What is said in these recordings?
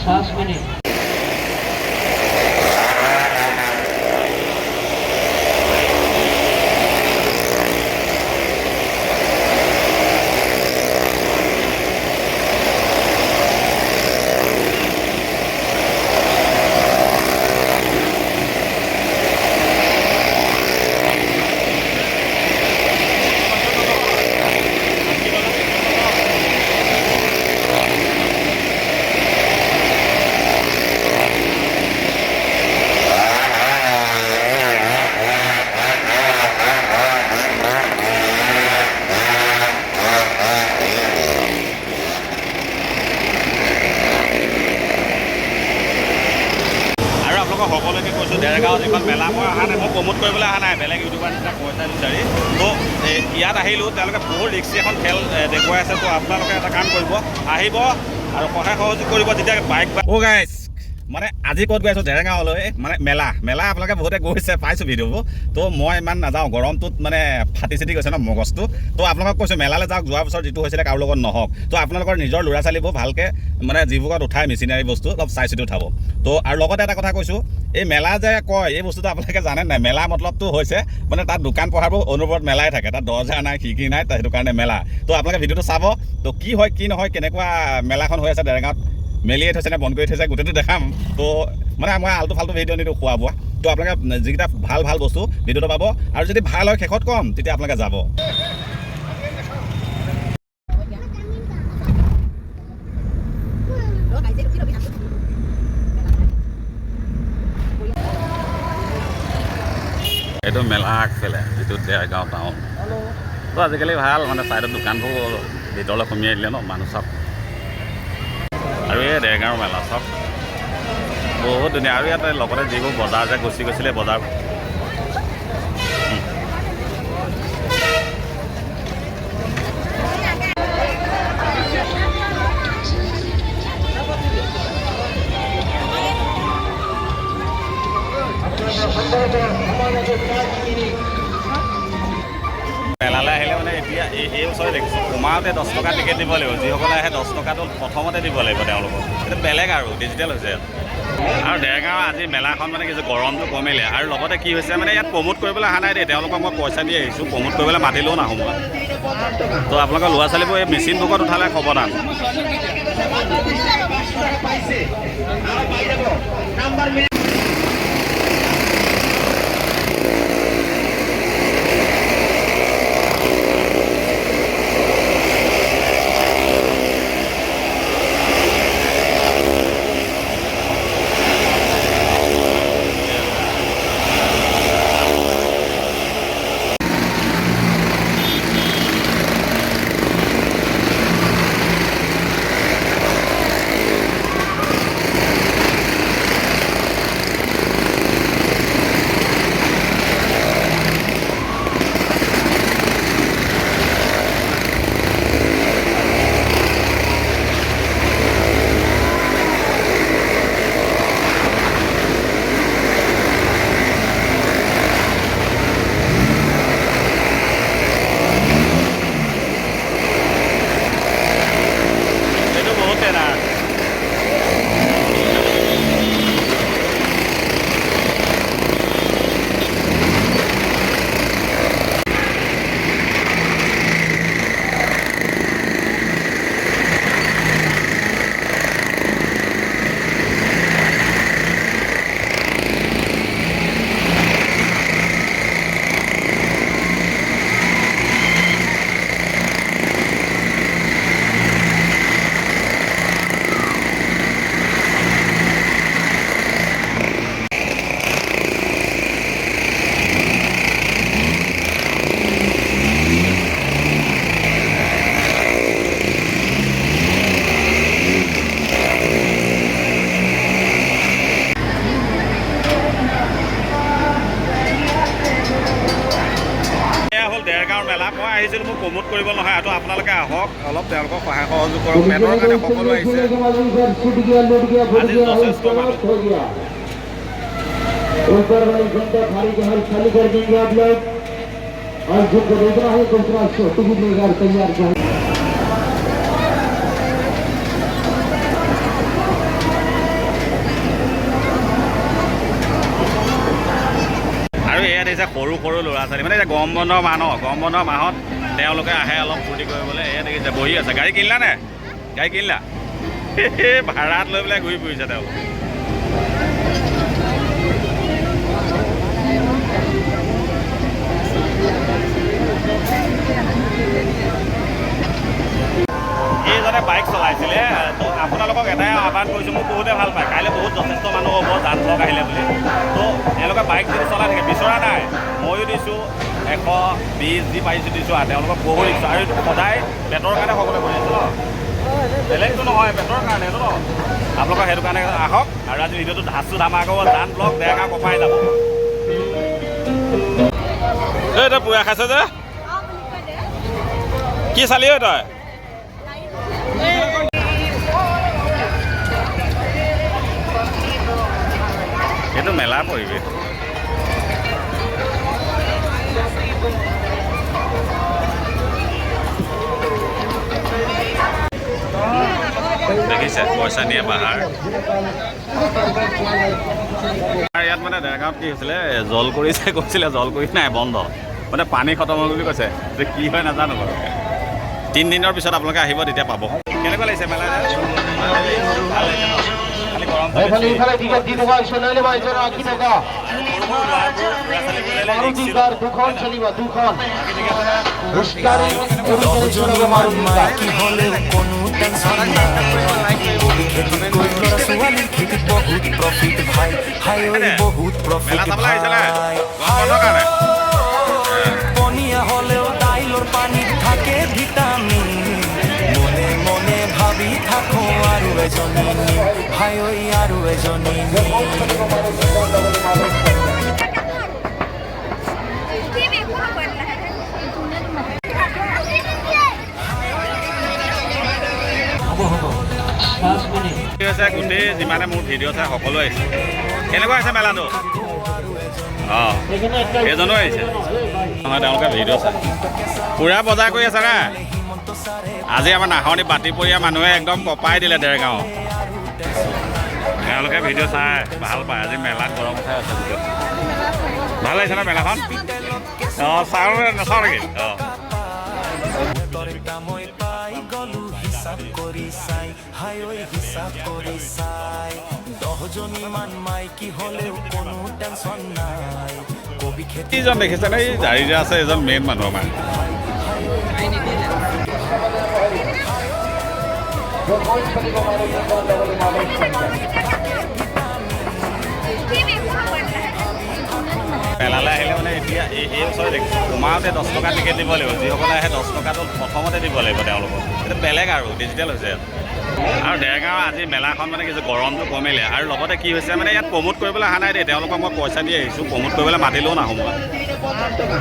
5 minute. সকলোকে কৈছোঁ দেৰগাঁৱত এইখন মেলা মই অহা নাই, মই প্ৰমোট কৰিবলৈ অহা নাই, বেলেগ ইউটিউবাৰ নিচিনা পইচা বিচাৰি। তো ইয়াত আহিলোঁ, তেওঁলোকে বহুত ৰিক্সি এখন খেল দেখুৱাই আছে। তো আপোনালোকে এটা কাম কৰিব, আহিব আৰু সহায় সহযোগ কৰিব যেতিয়া বাইক গাইছ। মানে আজি ক'ত গৈ আছোঁ দেৰগাঁৱলৈ, মানে মেলা আপোনালোকে বহুতে গৈছে, পাইছোঁ ভিডিঅ'বোৰ। তো মই ইমান নাযাওঁ, গৰমটোত মানে ফাটি চিটি গৈছে ন মগজটো। তো আপোনালোকক কৈছোঁ মেলালৈ যাওক, যোৱাৰ বছৰ যিটো হৈছিলে কাৰো লগত নহওক। তো আপোনালোকৰ নিজৰ ল'ৰা ছোৱালীবোৰ ভালকৈ মানে যিবোৰত উঠাই মেচিনাৰী বস্তু অলপ চাই চিতি উঠাব। তো আৰু লগতে এটা কথা কৈছোঁ, এই মেলা যে কয় এই বস্তুটো আপোনালোকে জানে নাই, মেলা মতলবটো হৈছে মানে তাত দোকান পোহাৰবোৰ অনুভৱত মেলাই থাকে, তাত দৰজা নাই খিৰিকী নাই, সেইটো কাৰণে মেলা। তো আপোনালোকে ভিডিঅ'টো চাব, তো কি হয় কি নহয়, কেনেকুৱা মেলাখন হৈ আছে দেৰগাঁৱত, মেলিয়ে থৈছে নে বন্ধ কৰি থৈছে, গোটেইটো দেখাম। তো মানে মই আল্টু ফাল্টু ভিডিঅ' নিদিওঁ খোৱা বোৱা। তো আপোনালোকে যিকেইটা ভাল বস্তু ভিডিঅ'টো পাব, আৰু যদি ভাল হয় শেষত কম তেতিয়া আপোনালোকে যাব। এইটো মেলা আগফালে যিটো দেৰগাঁও টাউন। তো আজিকালি ভাল মানে ছাইডত দোকানবোৰ ভিতৰলৈ সুমিয়াই দিলে ন, মানুহ চব। আৰু এই দেৰগাঁৱৰ মেলা চব বহুত ধুনীয়া। আৰু ইয়াতে লগতে যিবোৰ বজাৰ যে গুচি গৈছিলে বজাৰ, মেলালৈ আহিলে মানে এতিয়া এই বছৰে দেখিছোঁ সোমাওঁতে 10 টকা টিকেট দিব লাগিব। যিসকলে আহে 10 টকাটো প্ৰথমতে দিব লাগিব তেওঁলোকক। এইটো বেলেগ আৰু ডিজিটেল হৈছে ইয়াত। আৰু দেৰগাঁও আজি মেলাখন মানে কিছু গৰমটো কমিলে, আৰু লগতে কি হৈছে মানে ইয়াত প্ৰমোট কৰিবলৈ অহা নাই দেই, তেওঁলোকক মই পইচা দি আহিছোঁ, প্ৰমোট কৰিবলৈ মাতিলেও নাহোঁ মই। তো আপোনালোকৰ ল'ৰা ছোৱালীবোৰ এই মেচিন বুকত উঠালে খবৰদান। মেলা মই আহিছিলোঁ মোক প্ৰমোট কৰিব নহয়, আৰু আপোনালোকে আহক অলপ তেওঁলোকক সহায় সহযোগ কৰক। পেটৰ কাৰণে সকলো আহিছে, আজি যথেষ্ট মানুহ। দেখিছে সৰু সৰু ল'ৰা ছোৱালী মানে এতিয়া গৰম বন্ধৰ মাহ ন গৰম বন্ধৰ মাহত তেওঁলোকে আহে অলপ ফূৰ্তি কৰিবলৈ এয়া দেখিছে বহি আছে গাড়ী কিনিলা নে গাড়ী কিনিলা ভাড়াত লৈ পেলাই ঘূৰি ফুৰিছে তেওঁলোক এইজনে বাইক চলাইছিলে তো আপোনালোকক এটাই আহ্বান কৰিছোঁ মোক বহুতে ভাল পায় কাইলৈ বহুত যথেষ্ট মানুহ হ'ব যান ধৰক আহিলে বুলি তো এওঁলোকে বাইক যদি চলাই থাকে বিচৰা নাই ময়ো দিছোঁ 120 যি পাৰিছোঁ দিছোঁ আৰু তেওঁলোকক বহু দিছোঁ আৰু এইটো সদায় পেটৰ কাৰণে সকলোৱে কৰি আছে ন বেলেগটো নহয় পেটৰ কাৰণে ন আপোনালোকৰ সেইটো কাৰণে আহক আৰু আজি ভিডিঅ'টো ধাচু ধামাকা হ'ব জান ব্লক ডেৰগাঁও কপাই যাব এইটো পুৰা খাইছে যে কি চালি ঐ তই এইটো মেলাৰ পৰিৱেশ দেখিছে পইচা নিয়ে বাহাৰ ইয়াত মানে ডেৰগাঁৱত কি হৈছিলে জল কৰিছে কৈছিলে জল কৰি নাই বন্ধ মানে পানী খতম হ'ল বুলি কৈছে যে কি হয় নাজানো বাৰু 3 দিনৰ পিছত আপোনালোকে আহিব তেতিয়া পাব কেনেকুৱা লাগিছে মেলা পনীয়া হলেও দাইলৰ পানীত থাকে ভিটামিন মনে মনে ভাবি থাকো আৰু এজনী ভাই ঐ আৰু এজনী গোটেই যিমানে মোৰ ভিডিঅ' চাই সকলো আহিছে কেনেকুৱা হৈছে মেলাটো অঁ এজনো আহিছে নহয় তেওঁলোকে ভিডিঅ' চাই পূৰা বজাৰ কৰি আছে না আজি আমাৰ নাহৰণি বাতিপৰীয়া মানুহে একদম কপাই দিলে ডেৰগাঁও তেওঁলোকে ভিডিঅ' চাই ভাল পায় আজি মেলাত গৰম উঠাই আছে ভিডিঅ' ভাল লাগিছে ন মেলাখন অঁ চাওঁ নাচাওঁ নেকি অঁ হিচাপ কৰি চাই হাই ঐ হিচাপ কৰি চাই 10জনী মান মাইকী হ'লেও কোনো টেনচন নাই কবি খেতিজন দেখিছেনে এই জাৰি যে আছে এজন মেইন মানুহ আমাৰ মেলালৈ আহিলে মানে এতিয়া এই বছৰ দেখিছোঁ সোমাওঁতে 10 টকা টিকেট দিব লাগিব যিসকলে আহে 10 টকাটো প্ৰথমতে দিব লাগিব তেওঁলোকক এইটো বেলেগ আৰু ডিজিটেল হৈছে আৰু ডেৰগাঁও আজি মেলাখন মানে কি গৰমটো কমিলে আৰু লগতে কি হৈছে মানে ইয়াত প্ৰমোট কৰিবলৈ অহা নাই দেই তেওঁলোকক মই পইচা দি আহিছোঁ প্ৰমোট কৰিবলৈ মাতিলেও নাহোঁ মই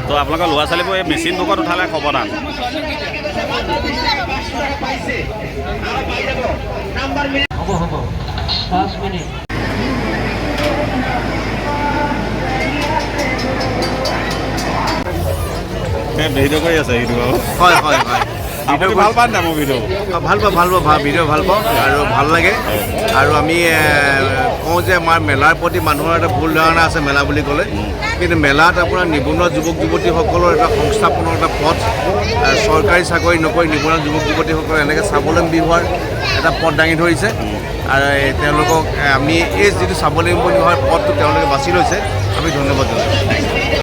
তো আপোনালোকৰ ল'ৰা ছোৱালীবোৰ এই মেচিন বুকত উঠালে খবৰদান ভিডিঅ' কৰি আছে এইটো হয় হয় হয় ভিডিঅ' ভাল পায় নাই মোৰ ভিডিঅ' ভাল পাওঁ ভিডিঅ' ভাল পাওঁ আৰু ভাল লাগে আৰু আমি কওঁ যে আমাৰ মেলাৰ প্ৰতি মানুহৰ এটা ভুল ধাৰণা আছে মেলা বুলি ক'লে কিন্তু মেলাত আপোনাৰ নিবনুৱা যুৱক যুৱতীসকলৰ এটা সংস্থাপনৰ এটা পথ চৰকাৰী চাকৰি নকৰি নিবনুৱা যুৱক যুৱতীসকলে এনেকৈ স্বাৱলম্বী হোৱাৰ এটা পথ দাঙি ধৰিছে আৰু তেওঁলোকক আমি এই যিটো স্বাৱলম্বী হোৱাৰ পথটো তেওঁলোকে বাছি লৈছে আমি ধন্যবাদ জনাইছোঁ